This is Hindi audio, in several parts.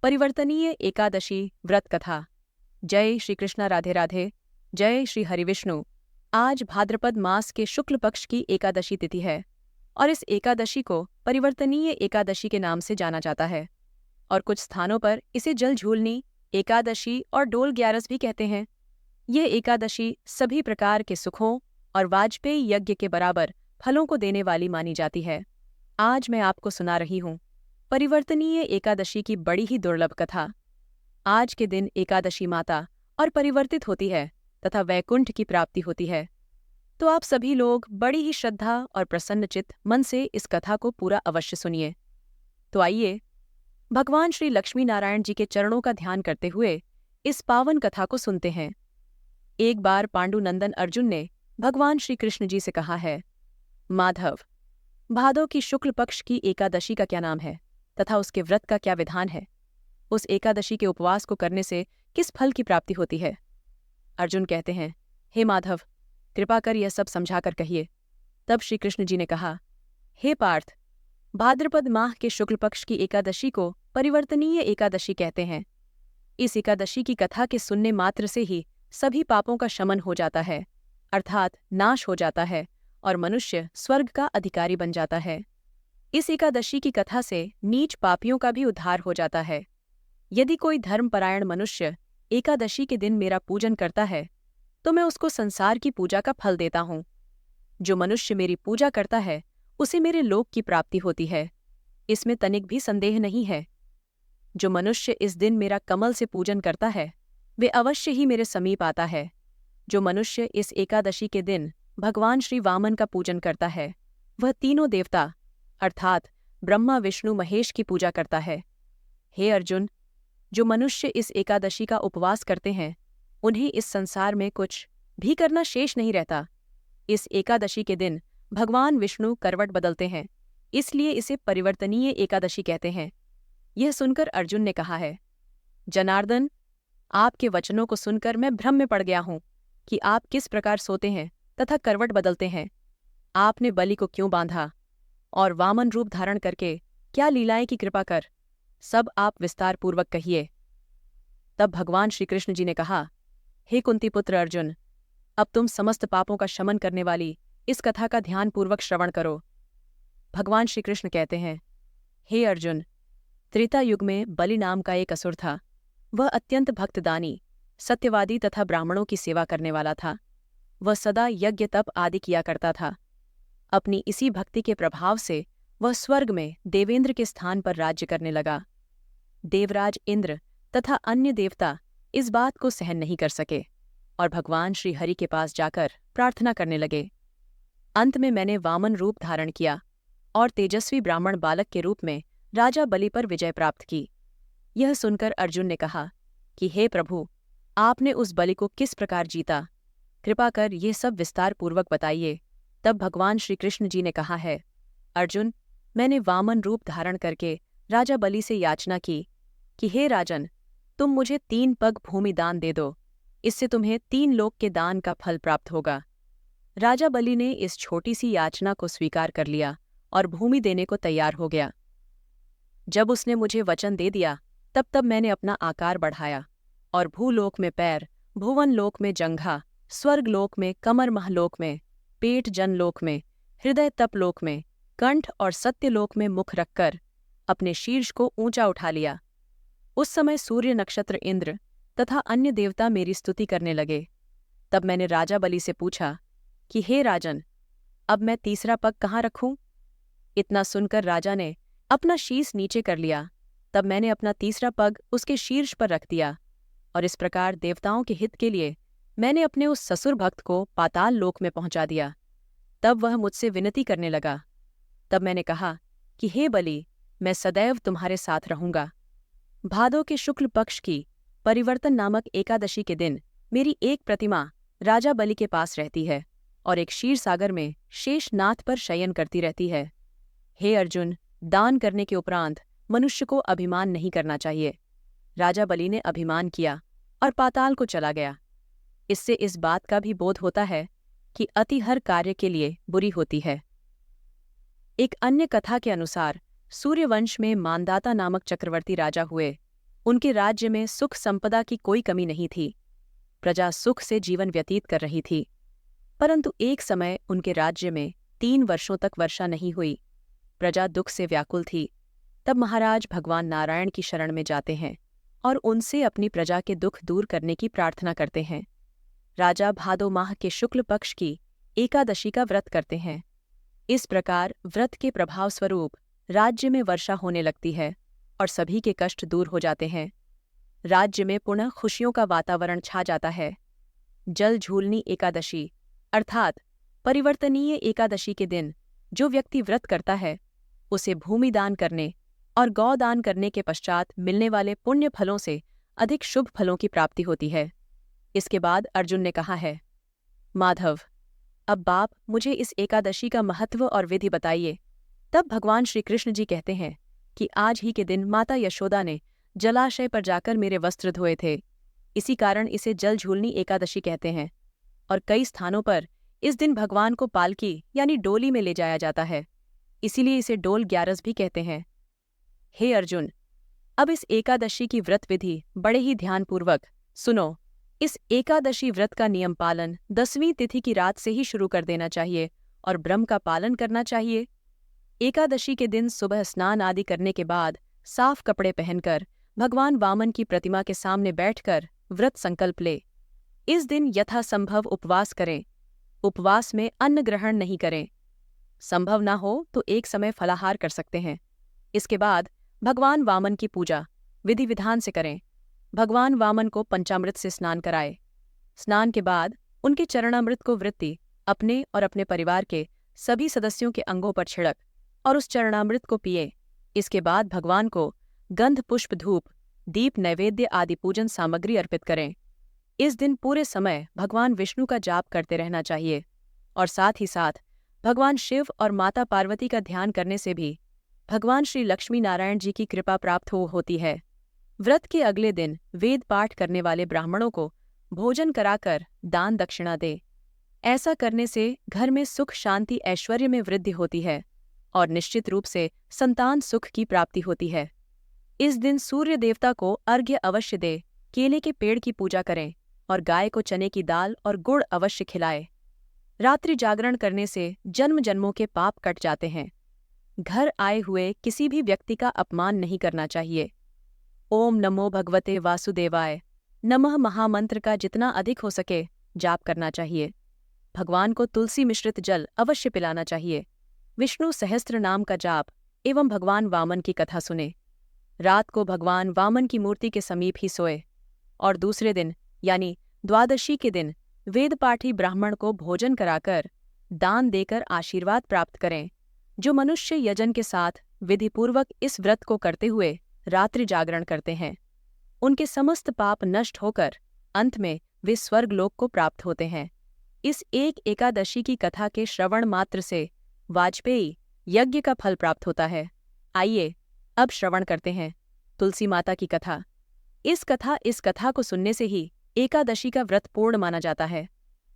परिवर्तनीय एकादशी व्रत कथा। जय श्री कृष्णा, राधे राधे। जय श्री हरिविष्णु। आज भाद्रपद मास के शुक्ल पक्ष की एकादशी तिथि है और इस एकादशी को परिवर्तनीय एकादशी के नाम से जाना जाता है और कुछ स्थानों पर इसे जल झूलनी एकादशी और डोल ग्यारस भी कहते हैं। यह एकादशी सभी प्रकार के सुखों और वाजपेयी यज्ञ के बराबर फलों को देने वाली मानी जाती है। आज मैं आपको सुना रही हूँ परिवर्तनीय एकादशी की बड़ी ही दुर्लभ कथा। आज के दिन एकादशी माता और परिवर्तित होती है तथा वैकुंठ की प्राप्ति होती है। तो आप सभी लोग बड़ी ही श्रद्धा और प्रसन्नचित्त मन से इस कथा को पूरा अवश्य सुनिए। तो आइए भगवान श्री लक्ष्मी नारायण जी के चरणों का ध्यान करते हुए इस पावन कथा को सुनते हैं। एक बार पांडुनंदन अर्जुन ने भगवान श्री कृष्ण जी से कहा है, माधव, भादो की शुक्ल पक्ष की एकादशी का क्या नाम है तथा उसके व्रत का क्या विधान है? उस एकादशी के उपवास को करने से किस फल की प्राप्ति होती है? अर्जुन कहते हैं, हे माधव, कृपा कर यह सब समझाकर कहिए। तब श्री कृष्ण जी ने कहा, हे पार्थ, भाद्रपद माह के शुक्ल पक्ष की एकादशी को परिवर्तनीय एकादशी कहते हैं। इस एकादशी की कथा के सुनने मात्र से ही सभी पापों का शमन हो जाता है, अर्थात नाश हो जाता है और मनुष्य स्वर्ग का अधिकारी बन जाता है। इस एकादशी की कथा से नीच पापियों का भी उद्धार हो जाता है। यदि कोई धर्मपरायण मनुष्य एकादशी के दिन मेरा पूजन करता है तो मैं उसको संसार की पूजा का फल देता हूँ। जो मनुष्य मेरी पूजा करता है उसे मेरे लोक की प्राप्ति होती है, इसमें तनिक भी संदेह नहीं है। जो मनुष्य इस दिन मेरा कमल से पूजन करता है वे अवश्य ही मेरे समीप आता है। जो मनुष्य इस एकादशी के दिन भगवान श्री वामन का पूजन करता है वह तीनों देवता अर्थात ब्रह्मा, विष्णु, महेश की पूजा करता है। हे अर्जुन, जो मनुष्य इस एकादशी का उपवास करते हैं उन्हें इस संसार में कुछ भी करना शेष नहीं रहता। इस एकादशी के दिन भगवान विष्णु करवट बदलते हैं, इसलिए इसे परिवर्तनीय एकादशी कहते हैं। यह सुनकर अर्जुन ने कहा है, जनार्दन, आपके वचनों को सुनकर मैं भ्रम में पड़ गया हूँ कि आप किस प्रकार सोते हैं तथा करवट बदलते हैं। आपने बलि को क्यों बांधा और वामन रूप धारण करके क्या लीलाएं की कृपा कर, सब आप विस्तार पूर्वक कहिए। तब भगवान श्री कृष्ण जी ने कहा, हे कुंती पुत्र अर्जुन, अब तुम समस्त पापों का शमन करने वाली इस कथा का ध्यानपूर्वक श्रवण करो। भगवान श्री कृष्ण कहते हैं, हे अर्जुन, त्रेता युग में बलि नाम का एक असुर था। वह अत्यंत भक्तदानी, सत्यवादी तथा ब्राह्मणों की सेवा करने वाला था। वह सदा यज्ञ तप आदि किया करता था। अपनी इसी भक्ति के प्रभाव से वह स्वर्ग में देवेंद्र के स्थान पर राज्य करने लगा। देवराज इंद्र तथा अन्य देवता इस बात को सहन नहीं कर सके और भगवान श्री हरि के पास जाकर प्रार्थना करने लगे। अंत में मैंने वामन रूप धारण किया और तेजस्वी ब्राह्मण बालक के रूप में राजा बलि पर विजय प्राप्त की। यह सुनकर अर्जुन ने कहा कि हे प्रभु, आपने उस बलि को किस प्रकार जीता? कृपा कर ये सब विस्तार पूर्वक बताइए। तब भगवान श्री कृष्ण जी ने कहा है, अर्जुन, मैंने वामन रूप धारण करके राजा बलि से याचना की कि हे राजन, तुम मुझे 3 पग भूमि दान दे दो, इससे तुम्हें 3 लोक के दान का फल प्राप्त होगा। राजा बलि ने इस छोटी सी याचना को स्वीकार कर लिया और भूमि देने को तैयार हो गया। जब उसने मुझे वचन दे दिया तब मैंने अपना आकार बढ़ाया और भूलोक में पैर, भुवन लोक में जंघा, स्वर्ग लोक में कमर, महलोक में पेट, जनलोक में हृदय, तपलोक में कंठ और सत्यलोक में मुख रखकर अपने शीर्ष को ऊंचा उठा लिया। उस समय सूर्य, नक्षत्र, इंद्र तथा अन्य देवता मेरी स्तुति करने लगे। तब मैंने राजा बलि से पूछा कि हे राजन, अब मैं तीसरा पग कहाँ रखूं? इतना सुनकर राजा ने अपना शीश नीचे कर लिया। तब मैंने अपना तीसरा पग उसके शीर्ष पर रख दिया और इस प्रकार देवताओं के हित के लिए मैंने अपने उस ससुर भक्त को पाताल लोक में पहुंचा दिया। तब वह मुझसे विनती करने लगा। तब मैंने कहा कि हे बलि, मैं सदैव तुम्हारे साथ रहूंगा। भादो के शुक्ल पक्ष की परिवर्तन नामक एकादशी के दिन मेरी एक प्रतिमा राजा बलि के पास रहती है और एक क्षीर सागर में शेषनाथ पर शयन करती रहती है। हे अर्जुन, दान करने के उपरांत मनुष्य को अभिमान नहीं करना चाहिए। राजा बलि ने अभिमान किया और पाताल को चला गया। इससे इस बात का भी बोध होता है कि अति हर कार्य के लिए बुरी होती है। एक अन्य कथा के अनुसार सूर्यवंश में मानदाता नामक चक्रवर्ती राजा हुए। उनके राज्य में सुख संपदा की कोई कमी नहीं थी। प्रजा सुख से जीवन व्यतीत कर रही थी। परंतु एक समय उनके राज्य में 3 वर्षों तक वर्षा नहीं हुई। प्रजा दुख से व्याकुल थी। तब महाराज भगवान नारायण की शरण में जाते हैं और उनसे अपनी प्रजा के दुख दूर करने की प्रार्थना करते हैं। राजा भादो माह के शुक्ल पक्ष की एकादशी का व्रत करते हैं। इस प्रकार व्रत के प्रभाव स्वरूप राज्य में वर्षा होने लगती है और सभी के कष्ट दूर हो जाते हैं। राज्य में पुनः खुशियों का वातावरण छा जाता है। जल झूलनी एकादशी अर्थात परिवर्तनीय एकादशी के दिन जो व्यक्ति व्रत करता है उसे भूमि दान करने और गौ दान करने के पश्चात मिलने वाले पुण्य फलों से अधिक शुभ फलों की प्राप्ति होती है। इसके बाद अर्जुन ने कहा है, माधव, अब बाप मुझे इस एकादशी का महत्व और विधि बताइए। तब भगवान श्री कृष्ण जी कहते हैं कि आज ही के दिन माता यशोदा ने जलाशय पर जाकर मेरे वस्त्र धोए थे। इसी कारण इसे जल झूलनी एकादशी कहते हैं। और कई स्थानों पर इस दिन भगवान को पालकी यानी डोली में ले जाया जाता है, इसीलिए इसे डोल ग्यारस भी कहते हैं। हे अर्जुन, अब इस एकादशी की व्रत विधि बड़े ही ध्यानपूर्वक सुनो। इस एकादशी व्रत का नियम पालन 10वीं तिथि की रात से ही शुरू कर देना चाहिए और ब्रह्म का पालन करना चाहिए। एकादशी के दिन सुबह स्नान आदि करने के बाद साफ कपड़े पहनकर भगवान वामन की प्रतिमा के सामने बैठकर व्रत संकल्प ले। इस दिन यथासंभव उपवास करें। उपवास में अन्न ग्रहण नहीं करें। संभव ना हो तो एक समय फलाहार कर सकते हैं। इसके बाद भगवान वामन की पूजा विधि विधान से करें। भगवान वामन को पंचामृत से स्नान कराए। स्नान के बाद उनके चरणामृत को वृत्ति अपने और अपने परिवार के सभी सदस्यों के अंगों पर छिड़क और उस चरणामृत को पिए। इसके बाद भगवान को गंध पुष्प धूप दीप नैवेद्य आदि पूजन सामग्री अर्पित करें। इस दिन पूरे समय भगवान विष्णु का जाप करते रहना चाहिए और साथ ही साथ भगवान शिव और माता पार्वती का ध्यान करने से भी भगवान श्री लक्ष्मी नारायण जी की कृपा प्राप्त होती है। व्रत के अगले दिन वेद पाठ करने वाले ब्राह्मणों को भोजन कराकर दान दक्षिणा दे। ऐसा करने से घर में सुख शांति ऐश्वर्य में वृद्धि होती है और निश्चित रूप से संतान सुख की प्राप्ति होती है। इस दिन सूर्य देवता को अर्घ्य अवश्य दे, केले के पेड़ की पूजा करें और गाय को चने की दाल और गुड़ अवश्य खिलाए। रात्रि जागरण करने से जन्म जन्मों के पाप कट जाते हैं। घर आए हुए किसी भी व्यक्ति का अपमान नहीं करना चाहिए। ओम नमो भगवते वासुदेवाय नमः महामंत्र का जितना अधिक हो सके जाप करना चाहिए। भगवान को तुलसी मिश्रित जल अवश्य पिलाना चाहिए। विष्णु सहस्त्र नाम का जाप एवं भगवान वामन की कथा सुने। रात को भगवान वामन की मूर्ति के समीप ही सोए और दूसरे दिन यानी द्वादशी के दिन वेदपाठी ब्राह्मण को भोजन कराकर दान देकर आशीर्वाद प्राप्त करें। जो मनुष्य यजन के साथ विधिपूर्वक इस व्रत को करते हुए रात्रि जागरण करते हैं, उनके समस्त पाप नष्ट होकर अंत में वे स्वर्गलोक को प्राप्त होते हैं। इस एक एकादशी की कथा के श्रवण मात्र से वाजपेयी यज्ञ का फल प्राप्त होता है। आइए अब श्रवण करते हैं तुलसी माता की कथा। इस कथा को सुनने से ही एकादशी का व्रत पूर्ण माना जाता है।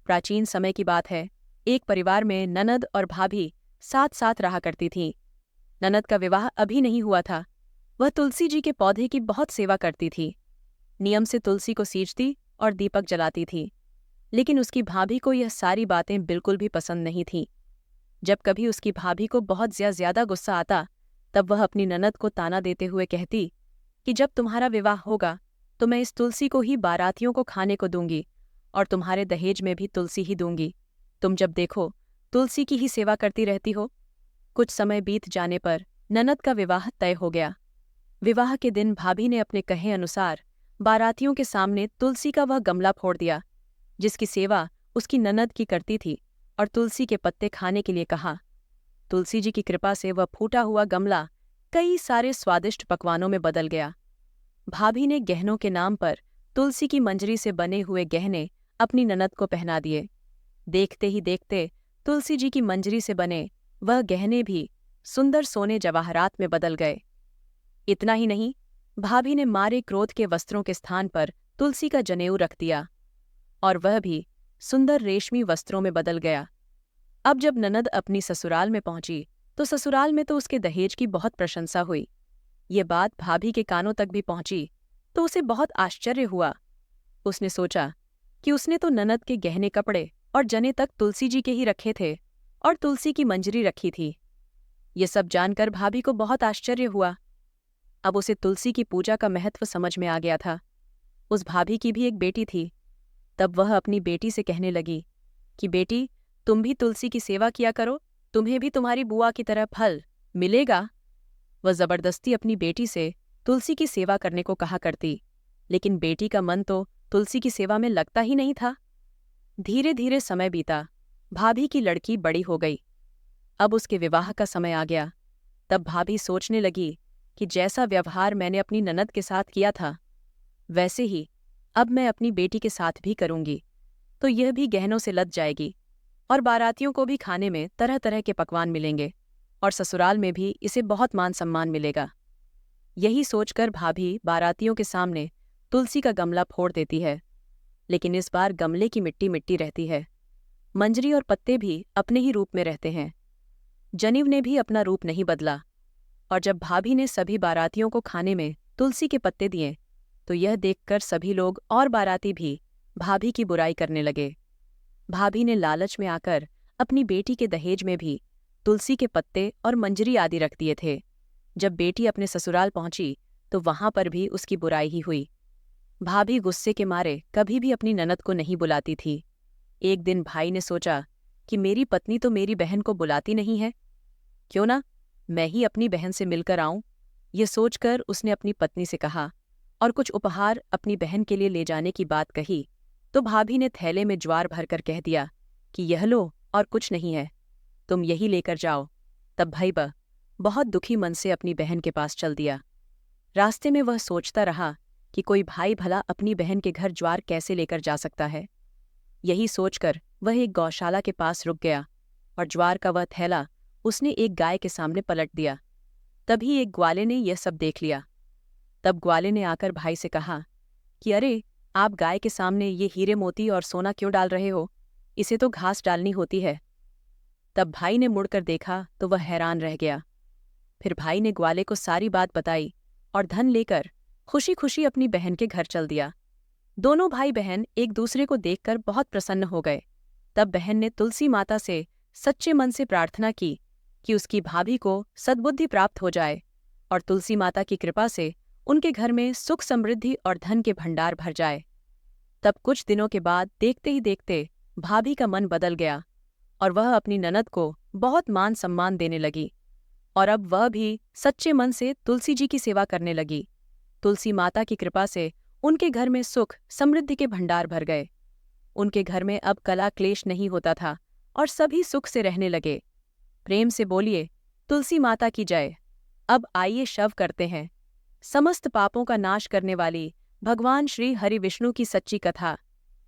प्राचीन समय की बात है। एक परिवार में ननद और भाभी साथ साथ रहा करती थीं। ननद का विवाह अभी नहीं हुआ था। वह तुलसी जी के पौधे की बहुत सेवा करती थी। नियम से तुलसी को सींचती और दीपक जलाती थी। लेकिन उसकी भाभी को यह सारी बातें बिल्कुल भी पसंद नहीं थीं। जब कभी उसकी भाभी को बहुत ज्यादा गुस्सा आता तब वह अपनी ननद को ताना देते हुए कहती कि जब तुम्हारा विवाह होगा तो मैं इस तुलसी को ही बारातियों को खाने को दूंगी और तुम्हारे दहेज में भी तुलसी ही दूंगी। तुम जब देखो तुलसी की ही सेवा करती रहती हो। कुछ समय बीत जाने पर ननद का विवाह तय हो गया। विवाह के दिन भाभी ने अपने कहे अनुसार बारातियों के सामने तुलसी का वह गमला फोड़ दिया जिसकी सेवा उसकी ननद की करती थी और तुलसी के पत्ते खाने के लिए कहा। तुलसी जी की कृपा से वह फूटा हुआ गमला कई सारे स्वादिष्ट पकवानों में बदल गया। भाभी ने गहनों के नाम पर तुलसी की मंजरी से बने हुए गहने अपनी ननद को पहना दिए। देखते ही देखते तुलसी जी की मंजरी से बने वह गहने भी सुंदर सोने जवाहरात में बदल गए। इतना ही नहीं, भाभी ने मारे क्रोध के वस्त्रों के स्थान पर तुलसी का जनेऊ रख दिया और वह भी सुंदर रेशमी वस्त्रों में बदल गया। अब जब ननद अपनी ससुराल में पहुंची तो ससुराल में तो उसके दहेज की बहुत प्रशंसा हुई। ये बात भाभी के कानों तक भी पहुंची तो उसे बहुत आश्चर्य हुआ। उसने सोचा कि उसने तो ननद के गहने कपड़े और जने तक तुलसी जी के ही रखे थे और तुलसी की मंजरी रखी थी। ये सब जानकर भाभी को बहुत आश्चर्य हुआ। अब उसे तुलसी की पूजा का महत्व समझ में आ गया था। उस भाभी की भी एक बेटी थी। तब वह अपनी बेटी से कहने लगी कि बेटी, तुम भी तुलसी की सेवा किया करो, तुम्हें भी तुम्हारी बुआ की तरह फल मिलेगा। वह जबरदस्ती अपनी बेटी से तुलसी की सेवा करने को कहा करती, लेकिन बेटी का मन तो तुलसी की सेवा में लगता ही नहीं था। धीरे धीरे समय बीता। भाभी की लड़की बड़ी हो गई। अब उसके विवाह का समय आ गया। तब भाभी सोचने लगी कि जैसा व्यवहार मैंने अपनी ननद के साथ किया था, वैसे ही अब मैं अपनी बेटी के साथ भी करूंगी, तो यह भी गहनों से लद जाएगी और बारातियों को भी खाने में तरह तरह के पकवान मिलेंगे और ससुराल में भी इसे बहुत मान सम्मान मिलेगा। यही सोचकर भाभी बारातियों के सामने तुलसी का गमला फोड़ देती है, लेकिन इस बार गमले की मिट्टी मिट्टी रहती है। मंजरी और पत्ते भी अपने ही रूप में रहते हैं। जनिव ने भी अपना रूप नहीं बदला। और जब भाभी ने सभी बारातियों को खाने में तुलसी के पत्ते दिए, तो यह देखकर सभी लोग और बाराती भी भाभी की बुराई करने लगे। भाभी ने लालच में आकर अपनी बेटी के दहेज में भी तुलसी के पत्ते और मंजरी आदि रख दिए थे। जब बेटी अपने ससुराल पहुंची तो वहां पर भी उसकी बुराई ही हुई। भाभी गुस्से के मारे कभी भी अपनी ननद को नहीं बुलाती थी। एक दिन भाई ने सोचा कि मेरी पत्नी तो मेरी बहन को बुलाती नहीं है, क्यों ना मैं ही अपनी बहन से मिलकर आऊं। ये सोचकर उसने अपनी पत्नी से कहा और कुछ उपहार अपनी बहन के लिए ले जाने की बात कही, तो भाभी ने थैले में ज्वार भरकर कह दिया कि यह लो और कुछ नहीं है, तुम यही लेकर जाओ। तब भैया बहुत दुखी मन से अपनी बहन के पास चल दिया। रास्ते में वह सोचता रहा कि कोई भाई भला अपनी बहन के घर ज्वार कैसे लेकर जा सकता है। यही सोचकर वह एक गौशाला के पास रुक गया और ज्वार का वह थैला उसने एक गाय के सामने पलट दिया। तभी एक ग्वाले ने यह सब देख लिया। तब ग्वाले ने आकर भाई से कहा कि अरे, आप गाय के सामने ये हीरे मोती और सोना क्यों डाल रहे हो? इसे तो घास डालनी होती है। तब भाई ने मुड़कर देखा तो वह हैरान रह गया। फिर भाई ने ग्वाले को सारी बात बताई और धन लेकर खुशी खुशी अपनी बहन के घर चल दिया। दोनों भाई बहन एक दूसरे को देखकर बहुत प्रसन्न हो गए। तब बहन ने तुलसी माता से सच्चे मन से प्रार्थना की कि उसकी भाभी को सद्बुद्धि प्राप्त हो जाए और तुलसी माता की कृपा से उनके घर में सुख समृद्धि और धन के भंडार भर जाए। तब कुछ दिनों के बाद देखते ही देखते भाभी का मन बदल गया और वह अपनी ननद को बहुत मान सम्मान देने लगी और अब वह भी सच्चे मन से तुलसी जी की सेवा करने लगी। तुलसी माता की कृपा से उनके घर में सुख समृद्धि के भंडार भर गए। उनके घर में अब कला क्लेश नहीं होता था और सभी सुख से रहने लगे। प्रेम से बोलिए तुलसी माता की जय। अब आइए शव करते हैं समस्त पापों का नाश करने वाली भगवान श्री हरि विष्णु की सच्ची कथा,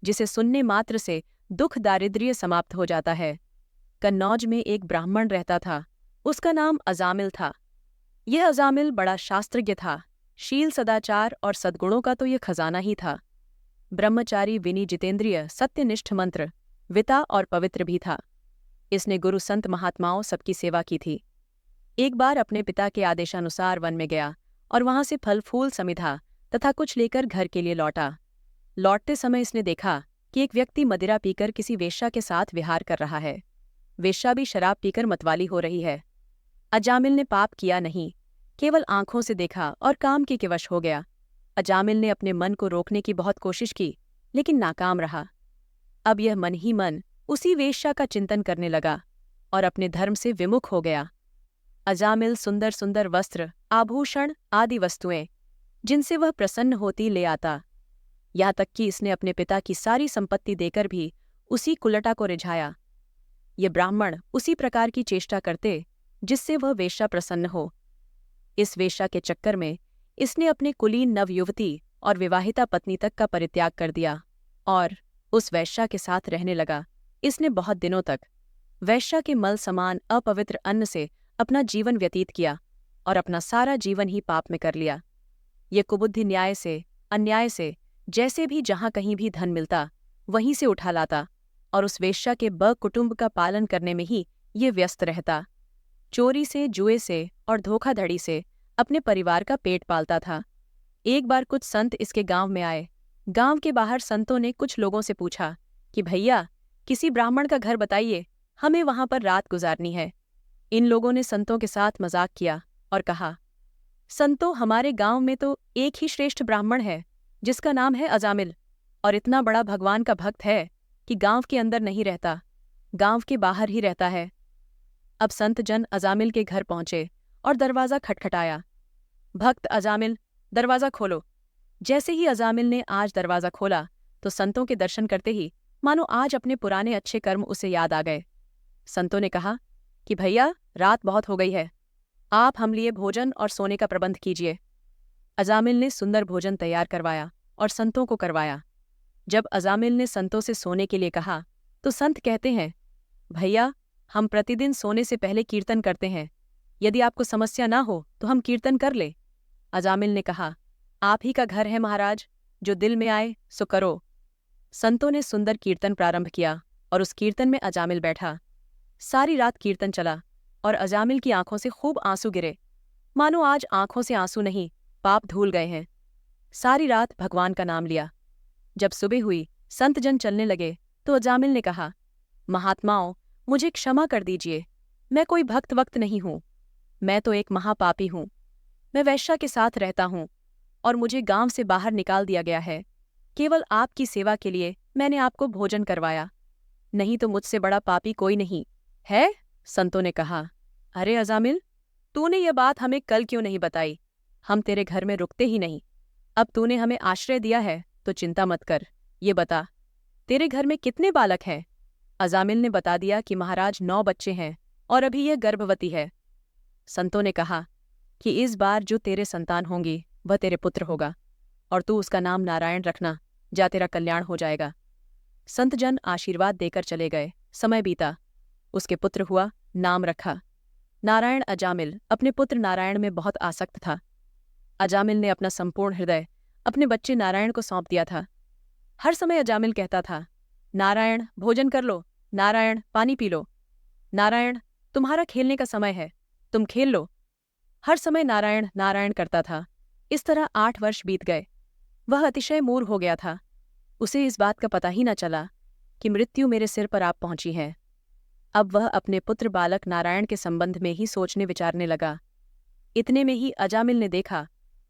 जिसे सुनने मात्र से दुख दारिद्र्य समाप्त हो जाता है। कन्नौज में एक ब्राह्मण रहता था। उसका नाम अजामिल था। यह अजामिल बड़ा शास्त्रज्ञ था। शील सदाचार और सद्गुणों का तो यह खजाना ही था। ब्रह्मचारी विनी जितेंद्रिय सत्यनिष्ठ मंत्र विता और पवित्र भी था। इसने गुरु संत महात्माओं सबकी सेवा की थी। एक बार अपने पिता के आदेशानुसार वन में गया और वहां से फल फूल समिधा तथा कुछ लेकर घर के लिए लौटा। लौटते समय इसने देखा कि एक व्यक्ति मदिरा पीकर किसी वेश्या के साथ विहार कर रहा है। वेश्या भी शराब पीकर मतवाली हो रही है। अजामिल ने पाप किया नहीं, केवल आंखों से देखा और काम के वश हो गया। अजामिल ने अपने मन को रोकने की बहुत कोशिश की, लेकिन नाकाम रहा। अब यह मन ही मन उसी वेश्या का चिंतन करने लगा और अपने धर्म से विमुख हो गया। अजामिल सुंदर सुंदर वस्त्र, आभूषण आदि वस्तुएं जिनसे वह प्रसन्न होती ले आता। यहाँ तक कि इसने अपने पिता की सारी संपत्ति देकर भी उसी कुलटा को रिझाया। ये ब्राह्मण उसी प्रकार की चेष्टा करते जिससे वह वेश्या प्रसन्न हो। इस वेश्या के चक्कर में इसने अपने कुलीन नवयुवती और विवाहिता पत्नी तक का परित्याग कर दिया और उस वैश्या के साथ रहने लगा। इसने बहुत दिनों तक वैश्या के मल समान अपवित्र अन्न से अपना जीवन व्यतीत किया और अपना सारा जीवन ही पाप में कर लिया। ये कुबुद्धि न्याय से अन्याय से जैसे भी जहां कहीं भी धन मिलता वहीं से उठा लाता और उस वेश्या के कुटुंब का पालन करने में ही ये व्यस्त रहता। चोरी से, जुए से और धोखाधड़ी से अपने परिवार का पेट पालता था। एक बार कुछ संत इसके गांव में आए। गांव के बाहर संतों ने कुछ लोगों से पूछा कि भैया, किसी ब्राह्मण का घर बताइए, हमें वहां पर रात गुजारनी है। इन लोगों ने संतों के साथ मजाक किया और कहा, संतों, हमारे गांव में तो एक ही श्रेष्ठ ब्राह्मण है जिसका नाम है अजामिल, और इतना बड़ा भगवान का भक्त है कि गांव के अंदर नहीं रहता, गांव के बाहर ही रहता है। अब संत जन अजामिल के घर पहुंचे और दरवाजा खटखटाया। भक्त अजामिल, दरवाजा खोलो। जैसे ही अजामिल ने आज दरवाजा खोला तो संतों के दर्शन करते ही मानो आज अपने पुराने अच्छे कर्म उसे याद आ गए। संतों ने कहा कि भैया, रात बहुत हो गई है, आप हम लिए भोजन और सोने का प्रबंध कीजिए। अजामिल ने सुंदर भोजन तैयार करवाया और संतों को करवाया। जब अजामिल ने संतों से सोने के लिए कहा तो संत कहते हैं, भैया, हम प्रतिदिन सोने से पहले कीर्तन करते हैं, यदि आपको समस्या ना हो तो हम कीर्तन कर ले। अजामिल ने कहा, आप ही का घर है महाराज, जो दिल में आए सो करो। संतों ने सुंदर कीर्तन प्रारंभ किया और उस कीर्तन में अजामिल बैठा। सारी रात कीर्तन चला और अजामिल की आंखों से खूब आंसू गिरे, मानो आज आंखों से आंसू नहीं, पाप धूल गए हैं। सारी रात भगवान का नाम लिया। जब सुबह हुई, संत जन चलने लगे तो अजामिल ने कहा, महात्माओं, मुझे क्षमा कर दीजिए, मैं कोई भक्त वक्त नहीं हूं, मैं तो एक महापापी हूं। मैं वैश्या के साथ रहता हूं और मुझे गांव से बाहर निकाल दिया गया है। केवल आपकी सेवा के लिए मैंने आपको भोजन करवाया, नहीं तो मुझसे बड़ा पापी कोई नहीं है। संतों ने कहा, अरे अजामिल, तूने यह बात हमें कल क्यों नहीं बताई? हम तेरे घर में रुकते ही नहीं। अब तूने हमें आश्रय दिया है तो चिंता मत कर। ये बता, तेरे घर में कितने बालक हैं? अजामिल ने बता दिया कि महाराज 9 बच्चे हैं और अभी यह गर्भवती है। संतों ने कहा कि इस बार जो तेरे संतान होंगी वह तेरे पुत्र होगा और तू उसका नाम नारायण रखना, जा तेरा कल्याण हो जाएगा। संत जन आशीर्वाद देकर चले गए। समय बीता, उसके पुत्र हुआ, नाम रखा नारायण। अजामिल अपने पुत्र नारायण में बहुत आसक्त था। अजामिल ने अपना संपूर्ण हृदय अपने बच्चे नारायण को सौंप दिया था। हर समय अजामिल कहता था, नारायण, भोजन कर लो, नारायण, पानी पी लो, नारायण, तुम्हारा खेलने का समय है, तुम खेल लो। हर समय नारायण नारायण करता था। इस तरह 8 वर्ष बीत गए। वह अतिशय मूढ़ हो गया था। उसे इस बात का पता ही न चला कि मृत्यु मेरे सिर पर आप पहुंची है। अब वह अपने पुत्र बालक नारायण के संबंध में ही सोचने विचारने लगा। इतने में ही अजामिल ने देखा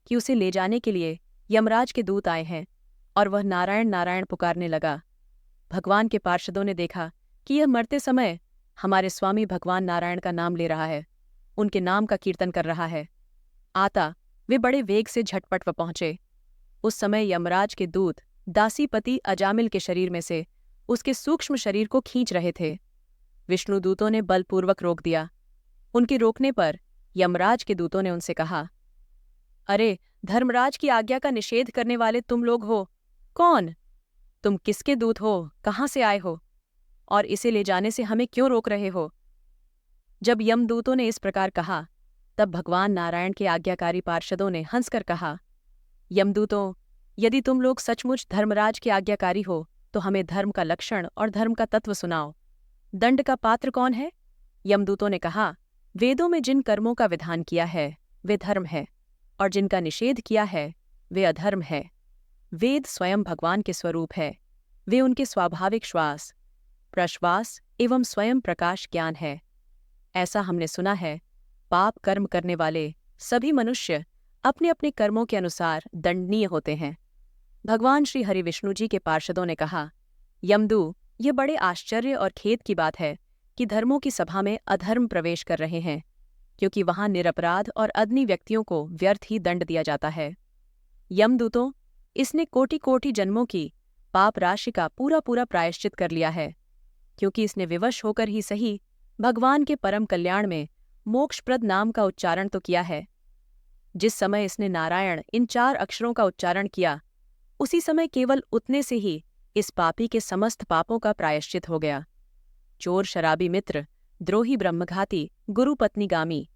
कि उसे ले जाने के लिए यमराज के दूत आए हैं और वह नारायण नारायण पुकारने लगा। भगवान के पार्षदों ने देखा कि यह मरते समय हमारे स्वामी भगवान नारायण का नाम ले रहा है, उनके नाम का कीर्तन कर रहा है। आता वे बड़े वेग से झटपट व पहुंचे। उस समय यमराज के दूत दासीपति अजामिल के शरीर में से उसके सूक्ष्म शरीर को खींच रहे थे। विष्णुदूतों ने बलपूर्वक रोक दिया। उनके रोकने पर यमराज के दूतों ने उनसे कहा, अरे, धर्मराज की आज्ञा का निषेध करने वाले तुम लोग हो कौन? तुम किसके दूत हो? कहाँ से आए हो? और इसे ले जाने से हमें क्यों रोक रहे हो? जब यमदूतों ने इस प्रकार कहा तब भगवान नारायण के आज्ञाकारी पार्षदों ने हंसकर कहा, यमदूतों, यदि तुम लोग सचमुच धर्मराज के आज्ञाकारी हो तो हमें धर्म का लक्षण और धर्म का तत्व सुनाओ। दंड का पात्र कौन है? यमदूतों ने कहा, वेदों में जिन कर्मों का विधान किया है वे धर्म है और जिनका निषेध किया है वे अधर्म है। वेद स्वयं भगवान के स्वरूप है, वे उनके स्वाभाविक श्वास, प्रश्वास एवं स्वयं प्रकाश ज्ञान है। ऐसा हमने सुना है। पाप कर्म करने वाले सभी मनुष्य अपने अपने कर्मों के अनुसार दंडनीय होते हैं। भगवान श्री हरि विष्णु जी के पार्षदों ने कहा, यमदू, ये बड़े आश्चर्य और खेद की बात है कि धर्मों की सभा में अधर्म प्रवेश कर रहे हैं, क्योंकि वहां निरपराध और अदनी व्यक्तियों को व्यर्थ ही दंड दिया जाता है। यमदूतों, इसने कोटि कोटि जन्मों की पाप राशि का पूरा पूरा प्रायश्चित कर लिया है, क्योंकि इसने विवश होकर ही सही भगवान के परम कल्याण में मोक्षप्रद नाम का उच्चारण तो किया है। जिस समय इसने नारायण इन 4 अक्षरों का उच्चारण किया, उसी समय केवल उतने से ही इस पापी के समस्त पापों का प्रायश्चित हो गया। चोर, शराबी मित्र, द्रोही, ब्रह्मघाती, गुरु पत्नीगामी,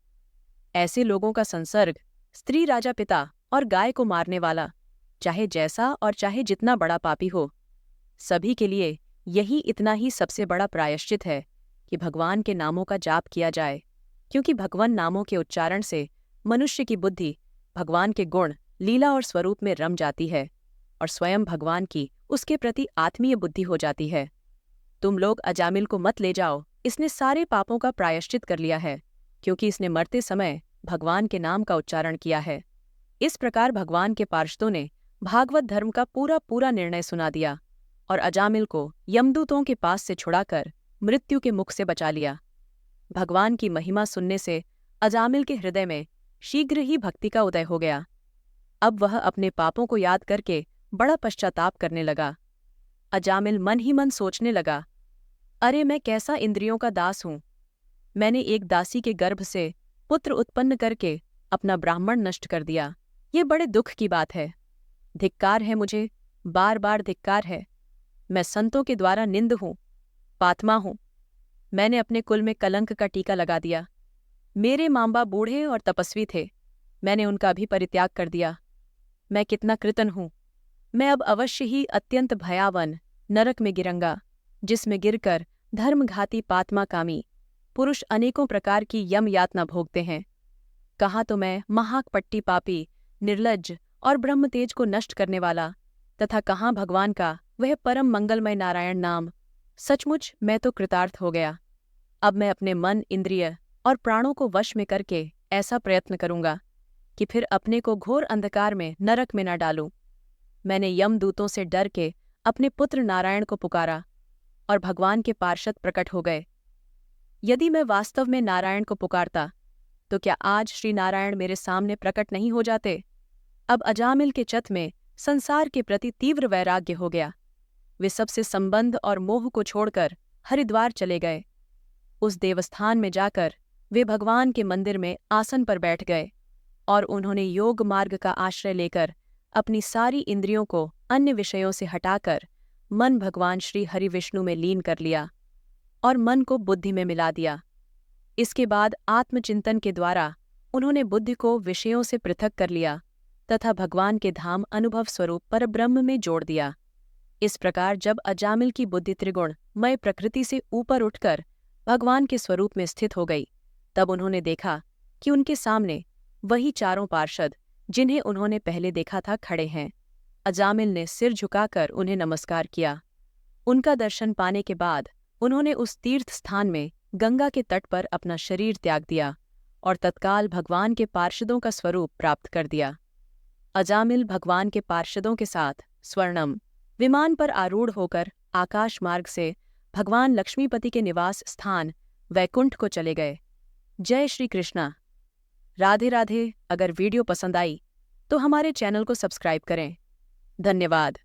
ऐसे लोगों का संसर्ग, स्त्री, राजा, पिता और गाय को मारने वाला, चाहे जैसा और चाहे जितना बड़ा पापी हो, सभी के लिए यही इतना ही सबसे बड़ा प्रायश्चित है कि भगवान के नामों का जाप किया जाए, क्योंकि भगवान नामों के उच्चारण से मनुष्य की बुद्धि भगवान के गुण, लीला और स्वरूप में रम जाती है और स्वयं भगवान की उसके प्रति आत्मीय बुद्धि हो जाती है। तुम लोग अजामिल को मत ले जाओ, इसने सारे पापों का प्रायश्चित कर लिया है, क्योंकि इसने मरते समय भगवान के नाम का उच्चारण किया है। इस प्रकार भगवान के पार्षदों ने भागवत धर्म का पूरा पूरा निर्णय सुना दिया और अजामिल को यमदूतों के पास से छुड़ाकर मृत्यु के मुख से बचा लिया। भगवान की महिमा सुनने से अजामिल के हृदय में शीघ्र ही भक्ति का उदय हो गया। अब वह अपने पापों को याद करके बड़ा पश्चाताप करने लगा। अजामिल मन ही मन सोचने लगा, अरे मैं कैसा इंद्रियों का दास हूँ। मैंने एक दासी के गर्भ से पुत्र उत्पन्न करके अपना ब्राह्मण नष्ट कर दिया। ये बड़े दुख की बात है। धिक्कार है मुझे, बार बार धिक्कार है। मैं संतों के द्वारा निंद हूँ, पात्मा हूँ। मैंने अपने कुल में कलंक का टीका लगा दिया। मेरे मांबा बूढ़े और तपस्वी थे, मैंने उनका भी परित्याग कर दिया। मैं कितना कृतन हूँ। मैं अब अवश्य ही अत्यंत भयावन नरक में गिरंगा, जिसमें गिरकर धर्मघाती पात्माकामी पुरुष अनेकों प्रकार की यम यातना भोगते हैं। कहाँ तो मैं महाकपट्टी पापी, निर्लज्ज और ब्रह्मतेज को नष्ट करने वाला, तथा कहाँ भगवान का वह परम मंगलमय नारायण नाम। सचमुच मैं तो कृतार्थ हो गया। अब मैं अपने मन, इंद्रिय और प्राणों को वश में करके ऐसा प्रयत्न करूंगा कि फिर अपने को घोर अंधकार में नरक में न डालूं। मैंने यमदूतों से डर के अपने पुत्र नारायण को पुकारा और भगवान के पार्षद प्रकट हो गए। यदि मैं वास्तव में नारायण को पुकारता तो क्या आज श्री नारायण मेरे सामने प्रकट नहीं हो जाते। अब अजामिल के चित्त में संसार के प्रति तीव्र वैराग्य हो गया। वे सबसे संबंध और मोह को छोड़कर हरिद्वार चले गए। उस देवस्थान में जाकर वे भगवान के मंदिर में आसन पर बैठ गए और उन्होंने योग मार्ग का आश्रय लेकर अपनी सारी इंद्रियों को अन्य विषयों से हटाकर मन भगवान श्री हरि विष्णु में लीन कर लिया और मन को बुद्धि में मिला दिया। इसके बाद आत्मचिंतन के द्वारा उन्होंने बुद्धि को विषयों से पृथक कर लिया तथा भगवान के धाम अनुभव स्वरूप परब्रह्म में जोड़ दिया। इस प्रकार जब अजामिल की बुद्धि त्रिगुण मय प्रकृति से ऊपर उठकर भगवान के स्वरूप में स्थित हो गई, तब उन्होंने देखा कि उनके सामने वही चारों पार्षद जिन्हें उन्होंने पहले देखा था खड़े हैं। अजामिल ने सिर झुकाकर उन्हें नमस्कार किया। उनका दर्शन पाने के बाद उन्होंने उस तीर्थ स्थान में गंगा के तट पर अपना शरीर त्याग दिया और तत्काल भगवान के पार्षदों का स्वरूप प्राप्त कर दिया। अजामिल भगवान के पार्षदों के साथ स्वर्णम विमान पर आरूढ़ होकर आकाश मार्ग से भगवान लक्ष्मीपति के निवास स्थान वैकुंठ को चले गए। जय श्री कृष्णा। राधे राधे। अगर वीडियो पसंद आई तो हमारे चैनल को सब्सक्राइब करें। धन्यवाद।